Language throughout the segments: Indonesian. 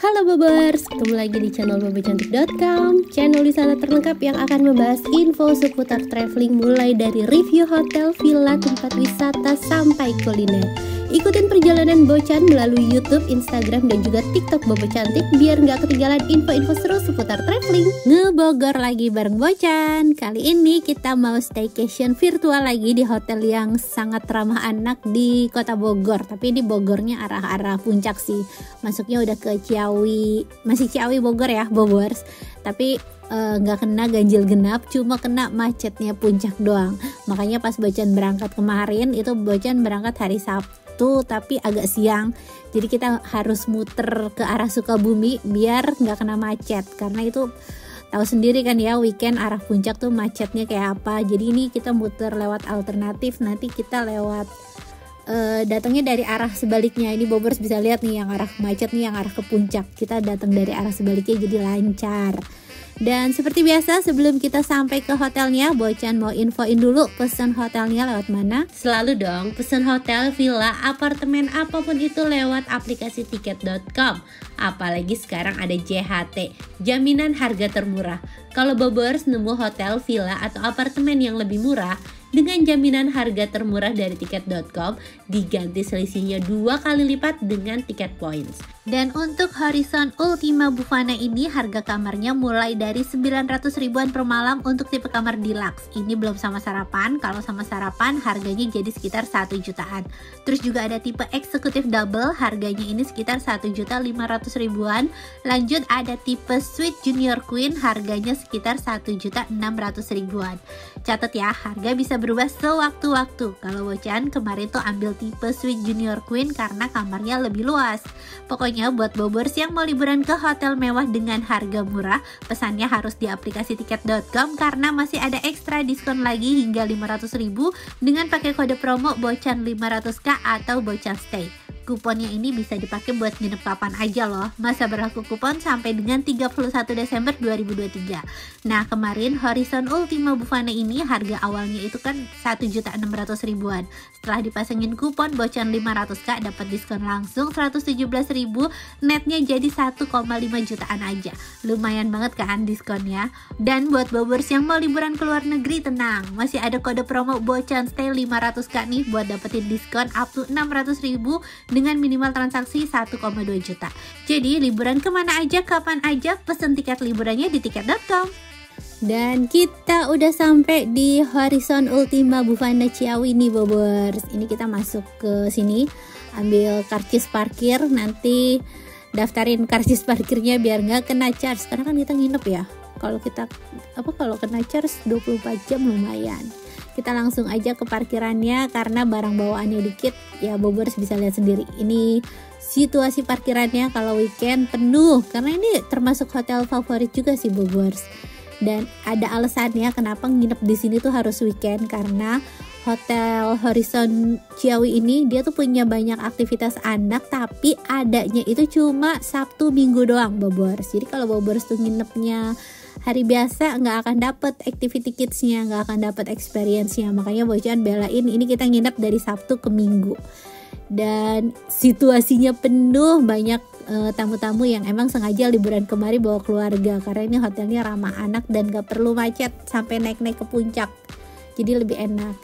Halo Bobers, ketemu lagi di channel bobocantik.com, channel wisata terlengkap yang akan membahas info seputar traveling mulai dari review hotel, villa, tempat wisata sampai kuliner. Ikutin perjalanan Bocan melalui YouTube, Instagram, dan juga TikTok Bobo Cantik biar nggak ketinggalan info-info seru seputar traveling. Ngebogor lagi bareng Bocan. Kali ini kita mau staycation virtual lagi di hotel yang sangat ramah anak di kota Bogor. Tapi di Bogornya arah-arah puncak sih. Masuknya udah ke Ciawi, masih Ciawi Bogor ya Bobors. Tapi nggak kena ganjil genap, cuma kena macetnya puncak doang. Makanya pas Bocan berangkat kemarin itu Bocan berangkat hari Sabtu tapi agak siang, jadi kita harus muter ke arah Sukabumi biar nggak kena macet, karena itu tahu sendiri kan ya, weekend arah puncak tuh macetnya kayak apa. Jadi ini kita muter lewat alternatif, nanti kita lewat datangnya dari arah sebaliknya. Ini Bobers bisa lihat nih yang arah macet nih, yang arah ke puncak, kita datang dari arah sebaliknya jadi lancar. Dan seperti biasa sebelum kita sampai ke hotelnya, Bocan mau infoin dulu pesan hotelnya lewat mana. Selalu dong pesan hotel, villa, apartemen apapun itu lewat aplikasi tiket.com. Apalagi sekarang ada JHT, jaminan harga termurah. Kalau Bobers nemu hotel, villa, atau apartemen yang lebih murah dengan jaminan harga termurah dari tiket.com, diganti selisihnya 2 kali lipat dengan tiket points. Dan untuk Horizon Ultima Bufana ini harga kamarnya mulai dari 900 ribuan per malam untuk tipe kamar deluxe. Ini belum sama sarapan, kalau sama sarapan harganya jadi sekitar 1 jutaan. Terus juga ada tipe eksekutif double, harganya ini sekitar 1.500.000 ribuan. Lanjut ada tipe suite junior queen, harganya sekitar 1.600.000 ribuan. Catat ya, harga bisa berubah sewaktu-waktu. Kalau Bocan kemarin tuh ambil tipe suite junior queen karena kamarnya lebih luas. Pokoknya buat Bobers yang mau liburan ke hotel mewah dengan harga murah, pesannya harus di aplikasi tiket.com karena masih ada ekstra diskon lagi hingga 500.000 dengan pakai kode promo Bocan 500k atau Bocan Stay. Kuponnya ini bisa dipakai buat nginep kapan aja loh. Masa berlaku kupon sampai dengan 31 Desember 2023. Nah, kemarin Horizon Ultima Bufana ini harga awalnya itu kan 1.600.000 ribuan. Setelah dipasangin kupon Bocan 500k dapat diskon langsung 117.000, netnya jadi 1,5 jutaan aja. Lumayan banget kan diskonnya. Dan buat Bobers yang mau liburan ke luar negeri, tenang, masih ada kode promo Bocan Stay 500k nih buat dapetin diskon up to 600.000 dengan minimal transaksi 1,2 juta. Jadi liburan kemana aja, kapan aja, pesen tiket liburannya di tiket.com. Dan kita udah sampai di Horizon Ultima Bufana Ciawi nih Bobers. Ini kita masuk ke sini, ambil karcis parkir, nanti daftarin karcis parkirnya biar nggak kena charge, karena kan kita nginep ya. Kalau kena charge 24 jam lumayan. Kita langsung aja ke parkirannya karena barang bawaannya dikit ya, Bobers bisa lihat sendiri. Ini situasi parkirannya kalau weekend penuh karena ini termasuk hotel favorit juga sih Bobers. Dan ada alasannya kenapa nginep di sini tuh harus weekend, karena Hotel Horizon Ciawi ini dia tuh punya banyak aktivitas anak, tapi adanya itu cuma Sabtu Minggu doang Bobers. Jadi kalau Bobers tuh nginepnya hari biasa nggak akan dapet activity kids-nya, nggak akan dapet experience-nya. Makanya Bocan belain ini kita nginep dari Sabtu ke Minggu. Dan situasinya penuh, banyak tamu-tamu yang emang sengaja liburan kemari bawa keluarga, karena ini hotelnya ramah anak dan gak perlu macet sampai naik-naik ke puncak, jadi lebih enak.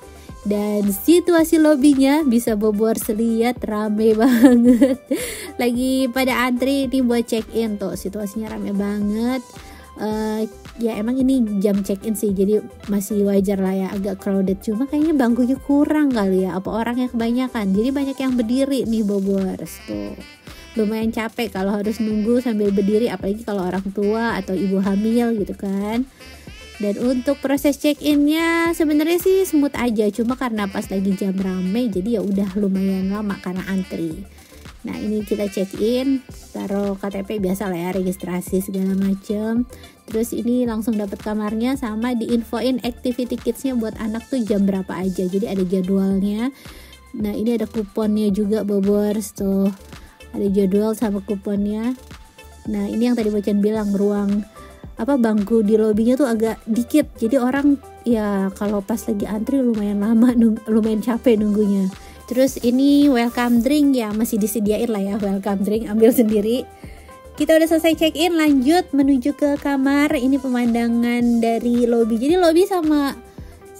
Dan situasi lobbynya bisa Bobors lihat rame banget, lagi pada antri nih buat check in. Tuh situasinya rame banget. Ya emang ini jam check in sih, jadi masih wajar lah ya, agak crowded, cuma kayaknya bangkunya kurang kali ya, apa orangnya kebanyakan, jadi banyak yang berdiri nih Bobors. Tuh lumayan capek kalau harus nunggu sambil berdiri, apalagi kalau orang tua atau ibu hamil gitu kan. Dan untuk proses check-innya sebenarnya sih smooth aja, cuma karena pas lagi jam rame jadi ya udah lumayan lama karena antri. Nah ini kita check-in, taruh KTP biasa lah ya, registrasi segala macem. Terus ini langsung dapat kamarnya, sama diinfoin activity kids-nya buat anak tuh jam berapa aja, jadi ada jadwalnya. Nah ini ada kuponnya juga Bobors, tuh ada jadwal sama kuponnya. Nah ini yang tadi Bocan bilang, ruang bangku di lobbynya tuh agak dikit, jadi orang ya kalau pas lagi antri lumayan lama, lumayan capek nunggunya. Terus ini welcome drink ya masih disediain lah ya, welcome drink ambil sendiri. Kita udah selesai check in, lanjut menuju ke kamar. Ini pemandangan dari lobby. Jadi lobby sama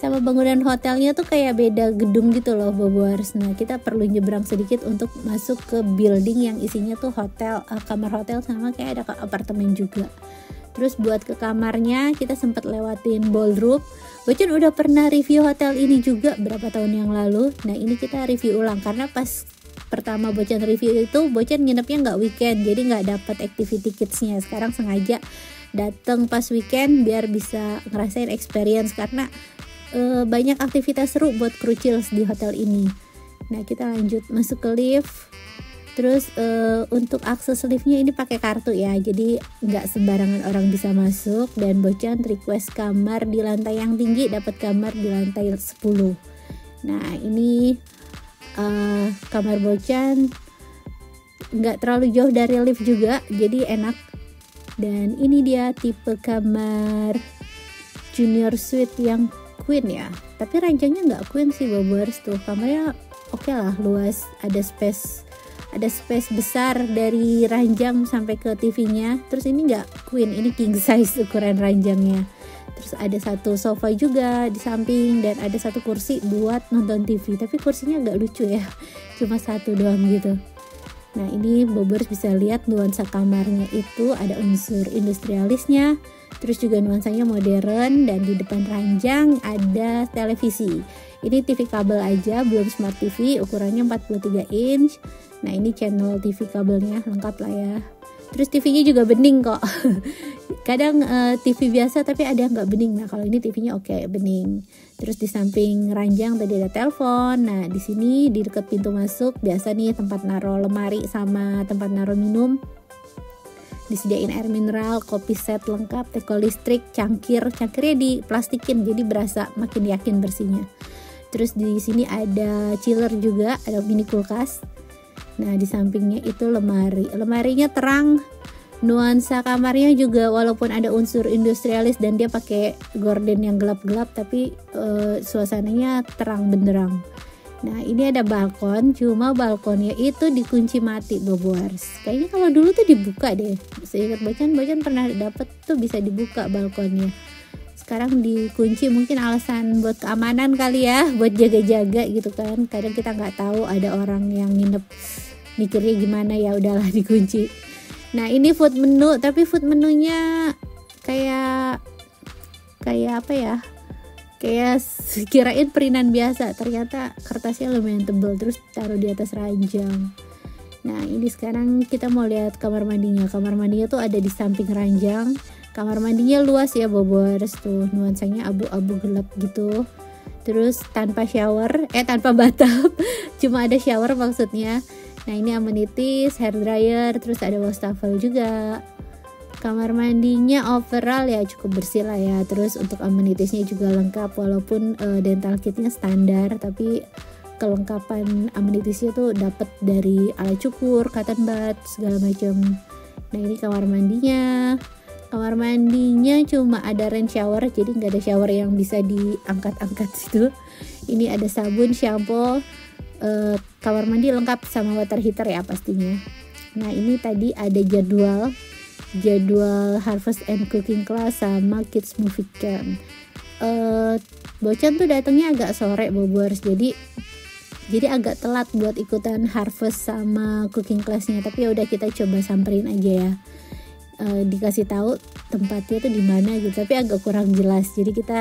bangunan hotelnya tuh kayak beda gedung gitu loh, Bobors. Nah, kita perlu nyebrang sedikit untuk masuk ke building yang isinya tuh hotel, kamar hotel sama kayak ada apartemen juga. Terus buat ke kamarnya kita sempat lewatin ballroom. Bocan udah pernah review hotel ini juga berapa tahun yang lalu. Nah, ini kita review ulang karena pas pertama Bocan review itu Bocan nginepnya nggak weekend, jadi nggak dapat activity kids-nya. Sekarang sengaja datang pas weekend biar bisa ngerasain experience karena banyak aktivitas seru buat kru chills di hotel ini. Nah, kita lanjut masuk ke lift. Terus untuk akses liftnya ini pakai kartu ya, jadi nggak sembarangan orang bisa masuk. Dan Bocan request kamar di lantai yang tinggi, dapat kamar di lantai 10. Nah, ini kamar Bocan nggak terlalu jauh dari lift juga, jadi enak. Dan ini dia tipe kamar junior suite yang queen ya, tapi ranjangnya nggak queen sih, Bobors. Tuh kamarnya oke lah, luas, ada space besar dari ranjang sampai ke TV-nya. Terus ini nggak queen, ini king size ukuran ranjangnya. Terus ada satu sofa juga di samping dan ada satu kursi buat nonton TV, tapi kursinya agak lucu ya, cuma satu doang gitu. Nah, ini Bobors bisa lihat nuansa kamarnya itu ada unsur industrialisnya, terus juga nuansanya modern, dan di depan ranjang ada televisi. Ini TV kabel aja, belum smart TV, ukurannya 43 inch. Nah, ini channel TV kabelnya lengkap lah ya. Terus TV-nya juga bening kok. Kadang TV biasa tapi ada yang nggak bening. Nah, kalau ini TV-nya oke, bening. Terus di samping ranjang tadi ada telepon. Nah, di sini di dekat pintu masuk biasa nih tempat naruh lemari sama tempat naruh minum. Disediain air mineral, kopi set lengkap, teko listrik, cangkirnya diplastikin jadi berasa makin yakin bersihnya. Terus di sini ada chiller juga, ada mini kulkas. Nah, di sampingnya itu lemarinya terang. Nuansa kamarnya juga walaupun ada unsur industrialis dan dia pakai gorden yang gelap-gelap, tapi suasananya terang benderang. Nah, ini ada balkon, cuma balkonnya itu dikunci mati, Bobors. Kayaknya kalau dulu tuh dibuka deh. Seingat Bocan pernah dapet tuh bisa dibuka balkonnya. Sekarang dikunci, mungkin alasan buat keamanan kali ya, buat jaga-jaga gitu kan. Kadang kita nggak tahu ada orang yang nginep, mikirnya gimana, ya udahlah dikunci. Nah, ini food menu, tapi food menunya kayak apa ya? Kayak kirain perinan biasa, ternyata kertasnya lumayan tebal, terus taruh di atas ranjang. Nah, ini sekarang kita mau lihat kamar mandinya. Kamar mandinya tuh ada di samping ranjang. Kamar mandinya luas ya, Bobors, tuh nuansanya abu-abu gelap gitu. Terus tanpa bathtub, cuma ada shower maksudnya. Nah, ini amenities, hair dryer, terus ada wastafel juga. Kamar mandinya overall ya cukup bersih lah ya. Terus untuk amenitiesnya juga lengkap, walaupun dental kitnya standar, tapi kelengkapan amenitiesnya tuh dapat dari alat cukur, cotton bud, segala macam. Nah, ini kamar mandinya. Kamar mandinya cuma ada rain shower, jadi nggak ada shower yang bisa diangkat-angkat situ. Ini ada sabun, shampoo, kamar mandi lengkap sama water heater ya pastinya. Nah, ini tadi ada jadwal harvest and cooking class sama kids movie camp. Bocan tuh datangnya agak sore, Bobors, jadi agak telat buat ikutan harvest sama cooking classnya, tapi ya udah kita coba samperin aja ya. Dikasih tahu tempatnya tuh di mana gitu, tapi agak kurang jelas, jadi kita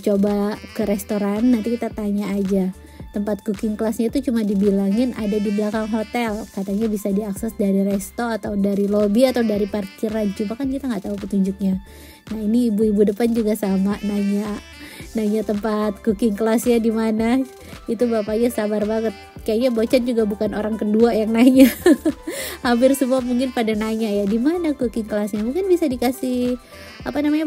coba ke restoran, nanti kita tanya aja. Tempat cooking classnya itu cuma dibilangin ada di belakang hotel, katanya bisa diakses dari resto atau dari lobby atau dari parkiran, cuma kan kita nggak tahu petunjuknya. Nah, ini ibu-ibu depan juga sama nanya tempat cooking classnya di mana. Itu bapaknya sabar banget, kayaknya Bocan juga bukan orang kedua yang nanya. Hampir semua mungkin pada nanya ya, di mana cooking classnya, mungkin bisa dikasih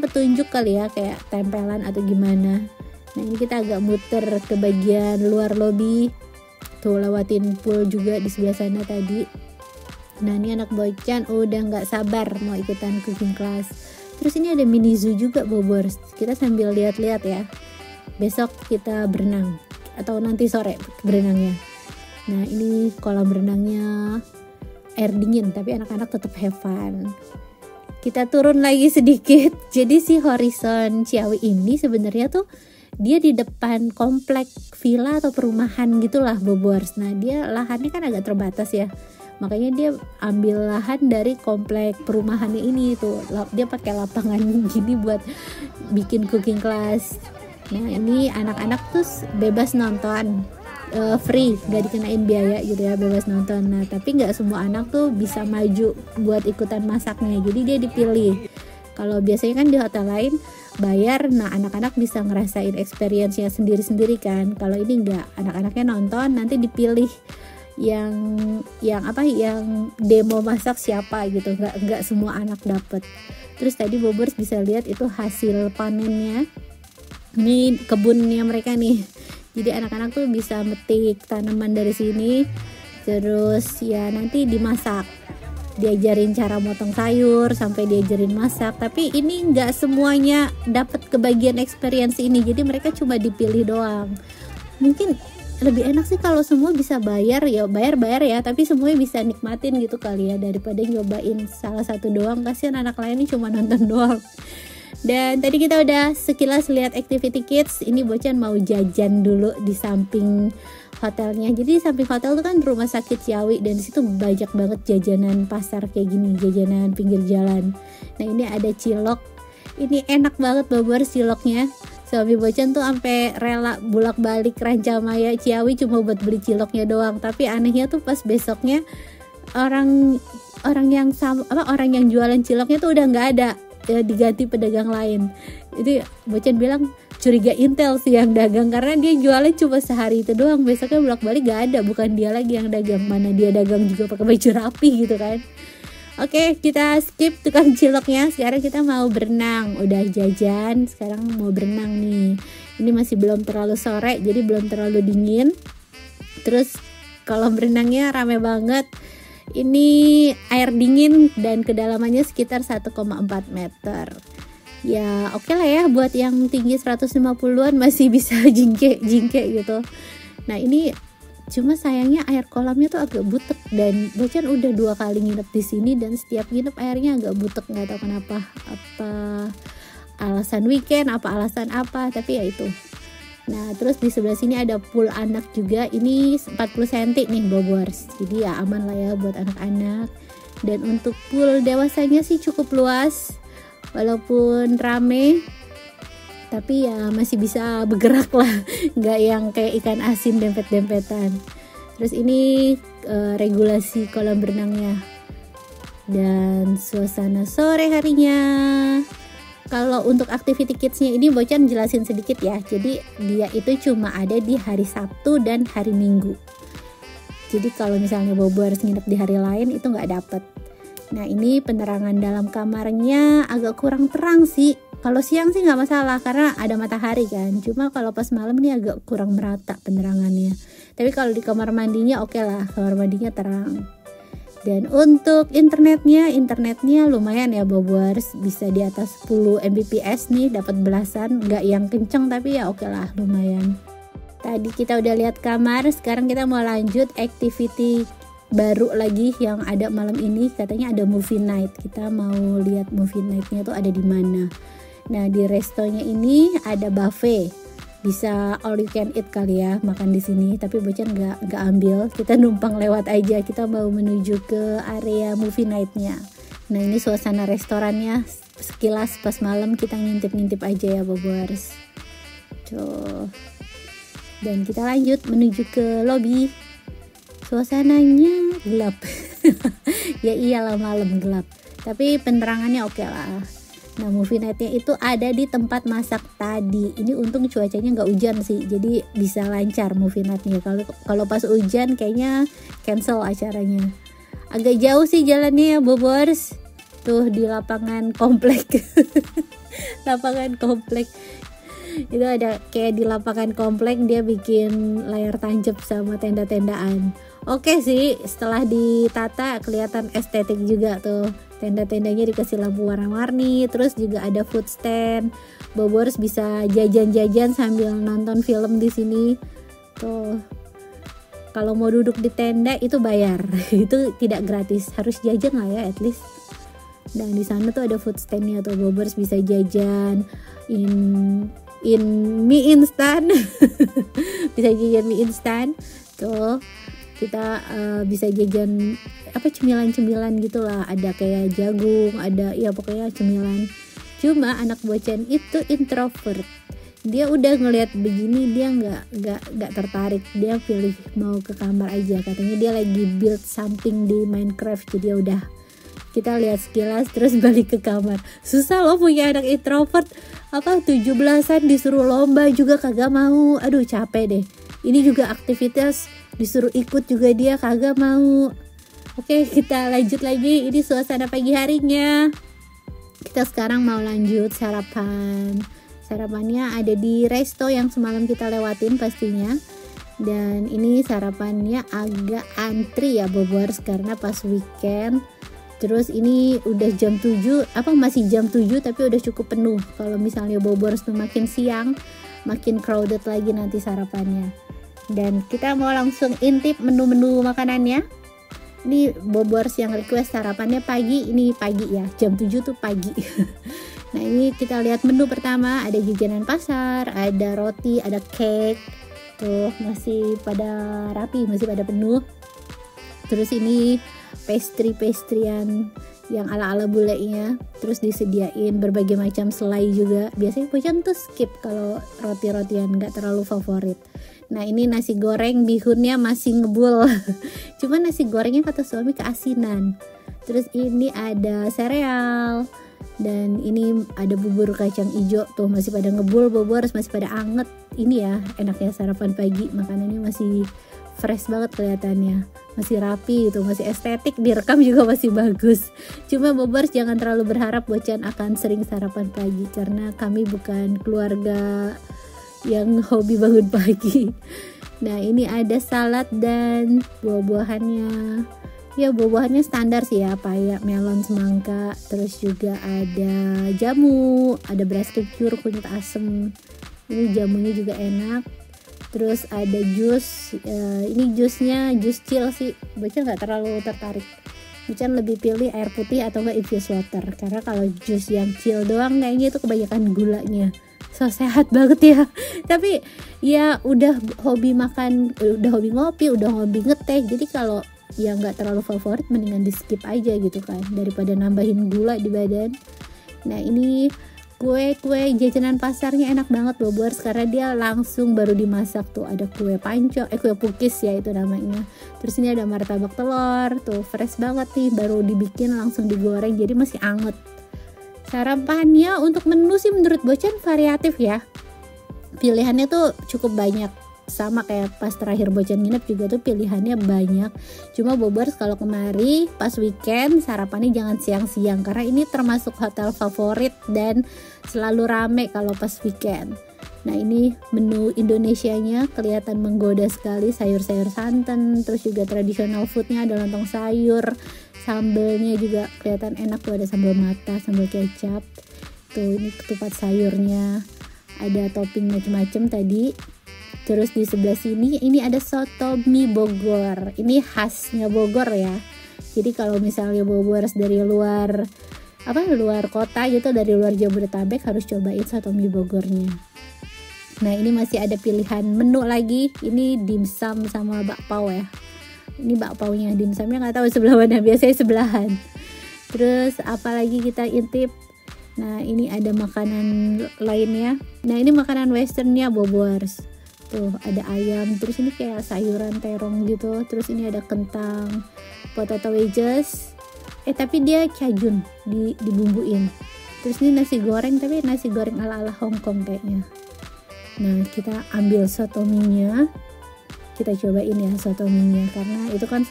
petunjuk kali ya, kayak tempelan atau gimana. Nah, ini kita agak muter ke bagian luar lobby. Tuh lewatin pool juga di sebelah sana tadi. Nah, ini anak Bocan udah nggak sabar mau ikutan cooking class. Terus ini ada mini zoo juga, Bobors. Kita sambil lihat-lihat ya. Besok kita berenang atau nanti sore berenangnya. Nah, ini kolam renangnya air dingin, tapi anak-anak tetap have fun. Kita turun lagi sedikit. Jadi si Horizon Ciawi ini sebenarnya tuh dia di depan komplek villa atau perumahan gitulah Bobors. Nah dia lahannya kan agak terbatas ya, makanya dia ambil lahan dari komplek perumahannya ini tuh. Dia pakai lapangan gini buat bikin cooking class. Nah ini anak-anak tuh bebas nonton, free, gak dikenain biaya gitu ya, bebas nonton. Nah tapi nggak semua anak tuh bisa maju buat ikutan masaknya, jadi dia dipilih. Kalau biasanya kan di hotel lain bayar, nah anak-anak bisa ngerasain experience-nya sendiri-sendiri kan. Kalau ini enggak, anak-anaknya nonton, nanti dipilih yang demo masak siapa gitu. Enggak semua anak dapet. Terus tadi Bobers bisa lihat itu hasil panennya. Ini kebunnya mereka nih. Jadi anak-anak tuh bisa metik tanaman dari sini, terus ya nanti dimasak. Diajarin cara motong sayur sampai diajarin masak. Tapi ini nggak semuanya dapat kebagian experience ini, jadi mereka cuma dipilih doang. Mungkin lebih enak sih kalau semua bisa bayar ya, bayar ya, tapi semuanya bisa nikmatin gitu kali ya, daripada nyobain salah satu doang. Kasihan anak lain ini cuma nonton doang. Dan tadi kita udah sekilas lihat activity kids. Ini Bocan mau jajan dulu di samping hotelnya. Jadi di samping hotel itu kan rumah sakit Ciawi, dan di situ banyak banget jajanan pasar kayak gini, jajanan pinggir jalan. Nah ini ada cilok. Ini enak banget Bobor ciloknya. Suami Bocan tuh sampai rela bolak-balik Rancamaya Ciawi cuma buat beli ciloknya doang. Tapi anehnya tuh pas besoknya orang yang jualan ciloknya tuh udah nggak ada, diganti pedagang lain. Jadi Bocan bilang curiga intel sih yang dagang, karena dia jualnya cuma sehari itu doang, besoknya bolak-balik gak ada, bukan dia lagi yang dagang. Mana dia dagang juga pakai baju rapi gitu kan. Oke, kita skip tukang ciloknya. Sekarang kita mau berenang. Udah jajan, sekarang mau berenang nih. Ini masih belum terlalu sore, jadi belum terlalu dingin. Terus kolam berenangnya rame banget. Ini air dingin dan kedalamannya sekitar 1,4 meter. Ya oke lah ya, buat yang tinggi 150-an masih bisa jingke gitu. Nah ini cuma sayangnya air kolamnya tuh agak butek, dan Bocan udah 2 kali nginep di sini dan setiap nginep airnya agak butek, nggak tahu kenapa, apa alasan weekend, apa alasan apa, tapi ya itu. Nah terus di sebelah sini ada pool anak juga, ini 40 cm nih Bobors, jadi ya aman lah ya buat anak-anak. Dan untuk pool dewasanya sih cukup luas, walaupun rame tapi ya masih bisa bergerak lah, nggak yang kayak ikan asin dempet-dempetan. Terus ini regulasi kolam berenangnya dan suasana sore harinya. Kalau untuk activity kidsnya ini Bocan jelasin sedikit ya. Jadi dia itu cuma ada di hari Sabtu dan hari Minggu. Jadi kalau misalnya Bobo harus nginep di hari lain itu nggak dapet. Nah ini penerangan dalam kamarnya agak kurang terang sih. Kalau siang sih nggak masalah karena ada matahari kan. Cuma kalau pas malam ini agak kurang merata penerangannya. Tapi kalau di kamar mandinya oke lah, kamar mandinya terang. Dan untuk internetnya lumayan ya Bobors, bisa di atas 10 Mbps nih, dapat belasan, nggak yang kenceng tapi ya oke lah, lumayan. Tadi kita udah lihat kamar, sekarang kita mau lanjut activity baru lagi yang ada malam ini, katanya ada movie night. Kita mau lihat movie nightnya tuh ada di mana. Nah di restonya ini ada buffet, bisa all you can eat kali ya makan di sini. Tapi Bocan nggak ambil, kita numpang lewat aja. Kita mau menuju ke area movie nightnya. Nah ini suasana restorannya sekilas pas malam, kita ngintip-ngintip aja ya Bobors. Tuh. Dan kita lanjut menuju ke lobby. Suasananya gelap. Ya iyalah malam gelap, tapi penerangannya oke lah. Nah movie nightnya itu ada di tempat masak tadi. Ini untung cuacanya nggak hujan sih, jadi bisa lancar movie nightnya. Kalau pas hujan kayaknya cancel acaranya. Agak jauh sih jalannya ya Bobors. Tuh di lapangan komplek. Lapangan komplek itu ada kayak di lapangan komplek dia bikin layar tancap sama tenda-tendaan. Oke sih, setelah ditata kelihatan estetik juga tuh. Tenda-tendanya dikasih lampu warna-warni, terus juga ada food stand. Bobors bisa jajan-jajan sambil nonton film di sini. Tuh. Kalau mau duduk di tenda itu bayar. Itu tidak gratis, harus jajan lah ya at least. Dan di sana tuh ada food standnya tuh, Bobers bisa jajan in mie instan. Bisa jajan mie instan tuh. Kita bisa jajan cemilan-cemilan gitulah, ada kayak jagung, ada ya pokoknya cemilan. Cuma anak Bocan itu introvert, dia udah ngelihat begini dia nggak tertarik, dia pilih mau ke kamar aja. Katanya dia lagi build something di Minecraft, jadi udah kita lihat sekilas terus balik ke kamar. Susah loh punya anak introvert, 17-an disuruh lomba juga kagak mau, aduh capek deh. Ini juga aktivitas disuruh ikut juga dia kagak mau. Oke, kita lanjut lagi. Ini suasana pagi harinya. Kita sekarang mau lanjut sarapan. Sarapannya ada di resto yang semalam kita lewatin pastinya. Dan ini sarapannya agak antri ya Bobors, karena pas weekend. Terus ini udah jam 7, masih jam 7 tapi udah cukup penuh. Kalau misalnya Bobors tuh makin siang, makin crowded lagi nanti sarapannya. Dan kita mau langsung intip menu-menu makanannya. Ini Bobors yang request sarapannya pagi, ini pagi ya, jam 7 tuh pagi. Nah ini kita lihat menu pertama, ada jajanan pasar, ada roti, ada cake, tuh masih pada rapi, masih pada penuh. Terus ini pastry-pastryan yang ala-ala bulenya, terus disediain berbagai macam selai juga. Biasanya Bocan tuh skip kalau roti-rotian, gak terlalu favorit. Nah ini nasi goreng, bihunnya masih ngebul. Cuma nasi gorengnya kata suami keasinan. Terus ini ada sereal. Dan ini ada bubur kacang hijau tuh masih pada ngebul, Bobors masih pada anget. Ini ya enaknya sarapan pagi, makanannya masih fresh banget kelihatannya. Masih rapi gitu, masih estetik, direkam juga masih bagus. Cuma Bobors jangan terlalu berharap Bocan akan sering sarapan pagi, karena kami bukan keluarga yang hobi bangun pagi. Nah ini ada salad dan buah-buahannya. Ya buah-buahannya standar sih ya, paya, melon, semangka. Terus juga ada jamu, ada beras kencur, kunyit asem. Ini jamunya juga enak. Terus ada jus, ini jusnya jus chill sih. Bocan nggak terlalu tertarik. Bocan lebih pilih air putih atau nggak infused water. Karena kalau jus yang chill doang kayaknya itu kebanyakan gulanya. So sehat banget ya. Tapi ya udah hobi makan, udah hobi ngopi, udah hobi ngeteh. Jadi kalau yang nggak terlalu favorit mendingan di skip aja gitu kan, daripada nambahin gula di badan. Nah ini kue jajanan pasarnya enak banget Bobors, karena dia langsung baru dimasak tuh. Ada kue panco, kue pukis ya itu namanya. Terus ini ada martabak telur tuh, fresh banget nih, baru dibikin langsung digoreng, jadi masih anget. Sarapannya untuk menu sih menurut Bocan variatif ya, pilihannya tuh cukup banyak. Sama kayak pas terakhir Bocan nginep juga tuh pilihannya banyak. Cuma Bobors kalau kemari pas weekend sarapannya jangan siang-siang, karena ini termasuk hotel favorit dan selalu rame kalau pas weekend. Nah ini menu Indonesianya kelihatan menggoda sekali, sayur-sayur santan, terus juga tradisional foodnya ada lontong sayur, sambelnya juga kelihatan enak tuh, ada sambal mata, sambal kecap tuh. Ini ketupat sayurnya, ada topping macam-macam tadi. Terus di sebelah sini ini ada soto mie Bogor, ini khasnya Bogor ya. Jadi kalau misalnya Bobors dari luar kota gitu, dari luar Jabodetabek, harus cobain soto mie Bogornya. Nah ini masih ada pilihan menu lagi, ini dimsum sama bakpao ya. Ini bakpaonya, dimsumnya nggak tahu sebelah mana, biasanya sebelahan. Terus apalagi kita intip. Nah ini ada makanan lainnya. Nah ini makanan westernnya Bobors. Tuh ada ayam, terus ini kayak sayuran terong gitu. Terus ini ada kentang, potato wedges. Tapi dia cajun dibumbuin. Terus ini nasi goreng, tapi nasi goreng ala-ala Hongkong kayaknya. Nah kita ambil soto mie-nya, kita cobain ya soto mie-nya, karena itu kan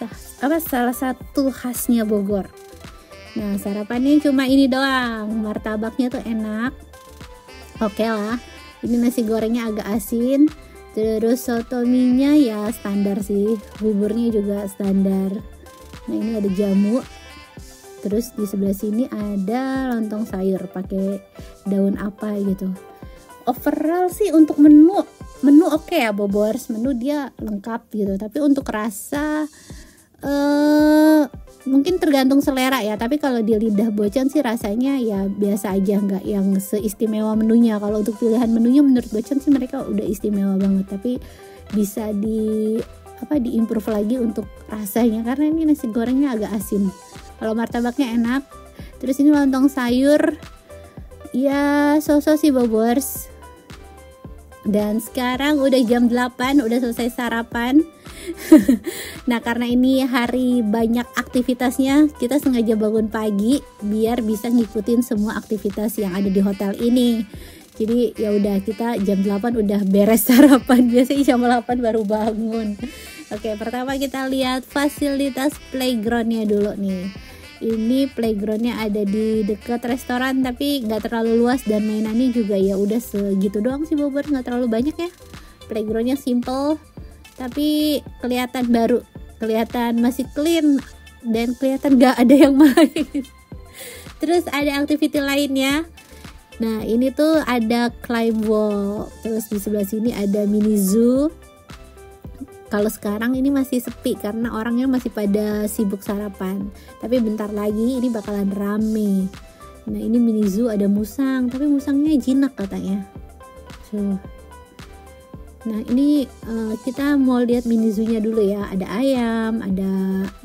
salah satu khasnya Bogor. Nah sarapannya cuma ini doang, martabaknya tuh enak, oke lah. Ini nasi gorengnya agak asin, terus soto mie-nya ya standar sih, buburnya juga standar. Nah ini ada jamu, terus di sebelah sini ada lontong sayur pakai daun apa gitu. Overall sih untuk menu menu oke ya Bobors, menu dia lengkap gitu, tapi untuk rasa mungkin tergantung selera ya, tapi kalau di lidah Bocan sih rasanya ya biasa aja, nggak yang seistimewa menunya. Kalau untuk pilihan menunya menurut Bocan sih mereka udah istimewa banget, tapi bisa diimprove lagi untuk rasanya, karena ini nasi gorengnya agak asin. Kalau martabaknya enak, terus ini lontong sayur ya so-so sih Bobors. Dan sekarang udah jam 8, udah selesai sarapan. Nah karena ini hari banyak aktivitasnya, kita sengaja bangun pagi biar bisa ngikutin semua aktivitas yang ada di hotel ini. Jadi ya udah, kita jam 8 udah beres sarapan, biasanya jam 8 baru bangun. Oke, pertama kita lihat fasilitas playgroundnya dulu nih. Ini playgroundnya ada di dekat restoran, tapi nggak terlalu luas, dan mainannya juga ya udah segitu doang sih Bobor, nggak terlalu banyak ya. Playgroundnya simple, tapi kelihatan baru, kelihatan masih clean, dan kelihatan nggak ada yang main. Terus ada activity lainnya. Nah ini tuh ada climb wall, terus di sebelah sini ada mini zoo. Kalau sekarang ini masih sepi karena orangnya masih pada sibuk sarapan, tapi bentar lagi ini bakalan rame. Nah ini mini zoo, ada musang, tapi musangnya jinak katanya. Nah ini kita mau lihat mini zoo-nya dulu ya. Ada ayam, ada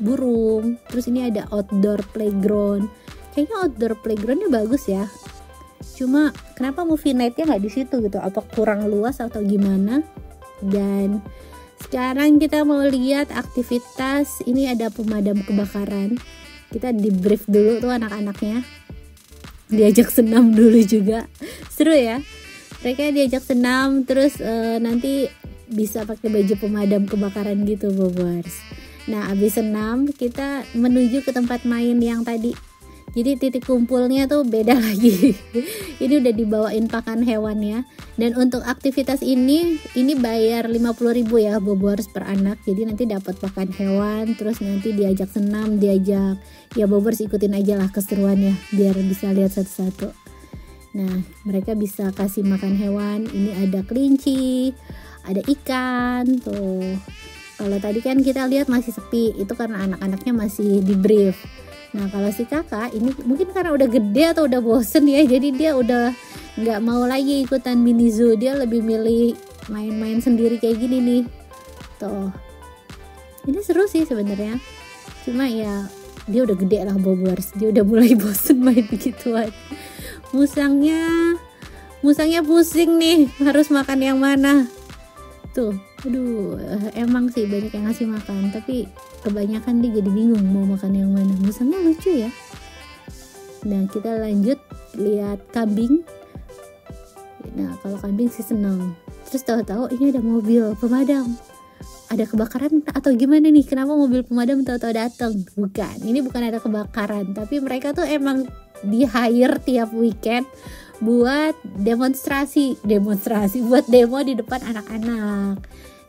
burung, terus ini ada outdoor playground. Kayaknya outdoor playgroundnya bagus ya. Cuma kenapa movie night-nya nggak di situ gitu? Apa kurang luas atau gimana? Dan sekarang kita mau lihat aktivitas. Ini ada pemadam kebakaran. Kita di brief dulu tuh anak-anaknya, diajak senam dulu juga. Seru ya, mereka diajak senam. Terus nanti bisa pakai baju pemadam kebakaran gitu Bobors. Nah abis senam kita menuju ke tempat main yang tadi. Jadi titik kumpulnya tuh beda lagi. Ini udah dibawain pakan hewannya. Dan untuk aktivitas ini bayar 50.000 ya Bobors per anak. Jadi nanti dapat pakan hewan, terus nanti diajak senam, diajak ya Bobors ikutin aja lah keseruannya biar bisa lihat satu-satu. Nah mereka bisa kasih makan hewan. Ini ada kelinci, ada ikan tuh. Kalau tadi kan kita lihat masih sepi, itu karena anak-anaknya masih di brief. Nah kalau si kakak ini mungkin karena udah gede atau udah bosen ya, jadi dia udah nggak mau lagi ikutan mini zoo. Dia lebih milih main-main sendiri kayak gini nih. Tuh, ini seru sih sebenarnya. Cuma ya dia udah gede lah Bobors, dia udah mulai bosen main begituan. Musangnya pusing nih, harus makan yang mana. Tuh, aduh, emang sih banyak yang ngasih makan, tapi kebanyakan dia jadi bingung mau makan yang mana. Musangnya lucu ya. Nah kita lanjut lihat kambing. Nah kalau kambing sih seneng. Terus tahu-tahu ini ada mobil pemadam, ada kebakaran atau gimana nih? Kenapa mobil pemadam tahu-tahu datang? Bukan, ini bukan ada kebakaran, tapi mereka tuh emang di hire tiap weekend buat demonstrasi buat demo di depan anak-anak.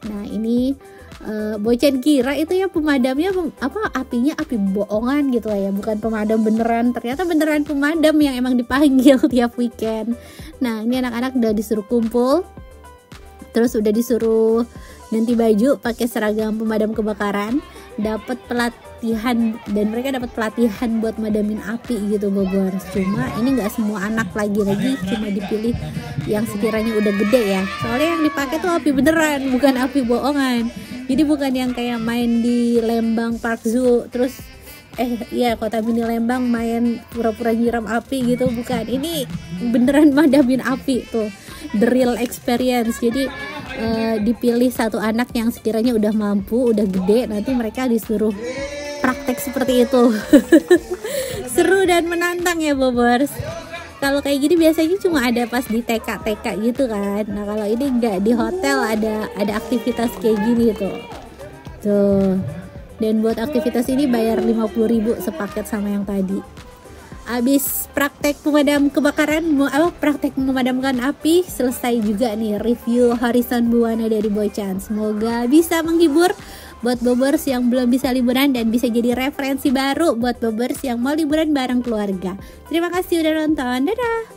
Nah ini Bocan kira itu ya pemadamnya apinya api bohongan gitu lah ya, bukan pemadam beneran. Ternyata beneran pemadam yang emang dipanggil tiap weekend. Nah ini anak-anak udah disuruh kumpul, terus udah disuruh ganti baju pakai seragam pemadam kebakaran, dapat pelatihan, dan mereka dapat pelatihan buat madamin api gitu Bobors. Cuma ini nggak semua anak lagi cuma dipilih yang sekiranya udah gede ya, soalnya yang dipakai tuh api beneran bukan api bohongan. Jadi bukan yang kayak main di Lembang Park Zoo terus Kota Mini Lembang main pura-pura nyiram api gitu, bukan. Ini beneran madamin api tuh, the real experience. Jadi dipilih satu anak yang sekiranya udah mampu, udah gede, nanti mereka disuruh praktek seperti itu. Seru dan menantang ya Bobors. Kalau kayak gini biasanya cuma ada pas di TK gitu kan. Nah kalau ini enggak, di hotel ada aktivitas kayak gini tuh. Dan buat aktivitas ini bayar 50.000 sepaket sama yang tadi. Abis praktek pemadam kebakaran, praktek memadamkan api, selesai juga nih review Horizon Buana dari Bocan. Semoga bisa menghibur buat Bobors yang belum bisa liburan, dan bisa jadi referensi baru buat Bobors yang mau liburan bareng keluarga. Terima kasih udah nonton, dadah!